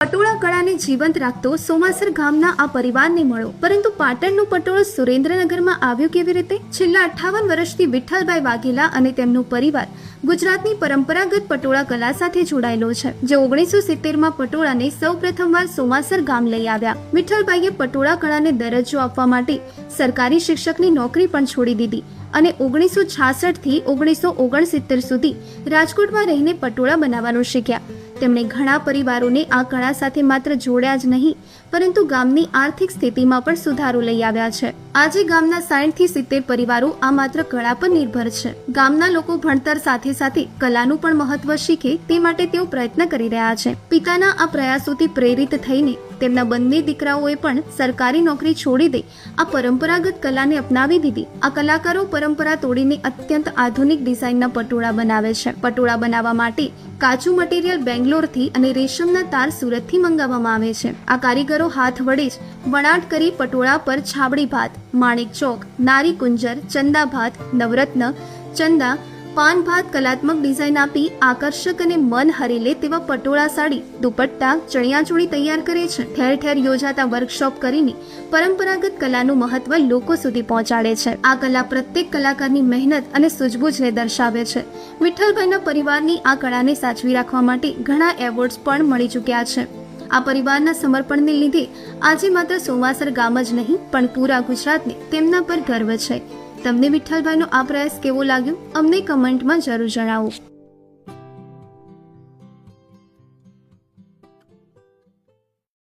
પટોળા કળાને જીવંત રાખતો સોમાસર ગામના આ પરિવારને મળ્યો, પરંતુ પાટણનું પટોળું સુરેન્દ્રનગરમાં આવ્યું કેવી રીતે? છેલ્લા 58 વર્ષથી વિઠ્ઠલભાઈ વાઘેલા અને તેમનું પરિવાર ગુજરાતની પરંપરાગત પટોળા કલા સાથે જોડાયેલો છે, જે 1970માં પટોળાને સૌપ્રથમવાર સોમાસર ગામ લઈ આવ્યા. વિઠ્ઠલભાઈએ પટોળા કળાને દરજ્જો આપવા માટે સરકારી શિક્ષકની નોકરી પણ છોડી દીધી અને 1966 થી 1969 સુધી રાજકોટમાં રહીને પટોળા બનાવવાનું શીખ્યા. તેમણે ઘણા પરિવારોને આ કળા સાથે માત્ર જોડ્યા જ નહીં, પરંતુ ગામની આર્થિક સ્થિતિમાં પણ સુધારો લઈ આવ્યા છે. આજે ગામના 60 થી 70 પરિવારો આ માત્ર કળા પર નિર્ભર છે. ગામના લોકો ભણતર સાથે સાથે કલાનું પણ મહત્વ શીખે તે માટે તેઓ પ્રયત્ન કરી રહ્યા છે. પિતાના આ પ્રયાસોથી પ્રેરિત થઈને તેમના બંને દીકરાઓએ પણ સરકારી નોકરી છોડી દઈ આ પરંપરાગત કલાને અપનાવી દીધી. આ કલાકારો પરંપરા તોડીને અત્યંત આધુનિક ડિઝાઇનના પટોળા બનાવે છે. પટોળા બનાવવા માટે કાચું મટીરીયલ બેંગ્લોરથી અને રેશમના તાર સુરતથી મંગાવવામાં આવે છે. આ કારીગરો હાથ વડે જ વણાટ કરી પટોળા પર છાબડી ભાત, માણેક ચોક, નારી કુંજર, ચંદા ભાત, નવરત્ન, ચંદા, પાન ભાત કલાત્મક ડિઝાઇન આપી આકર્ષક અને મન હરી લે તેવા પટોળા સાડી, દુપટ્ટા, ચણિયાચોળી તૈયાર કરે છે. ઠેર ઠેર યોજાતા વર્કશોપ કરીને પરંપરાગત કલાનું મહત્વ લોકો સુધી પહોંચાડે છે. આ કલા પ્રત્યેક કલાકારની મહેનત અને સૂઝબૂછને દર્શાવે છે. વિઠ્ઠલભાઈના પરિવારની આ કળાને સાચવી રાખવા માટે ઘણા એવોર્ડ્સ પણ મળી ચૂક્યા છે. આ પરિવારના સમર્પણને લીધે આજે માત્ર સોમાસર ગામ જ નહીં, પણ પૂરા ગુજરાતને તેમના પર ગર્વ છે. તમને વિઠ્ઠલભાઈનો આ પ્રયાસ કેવો લાગ્યો? અમને કમેન્ટમાં જરૂર જણાવો.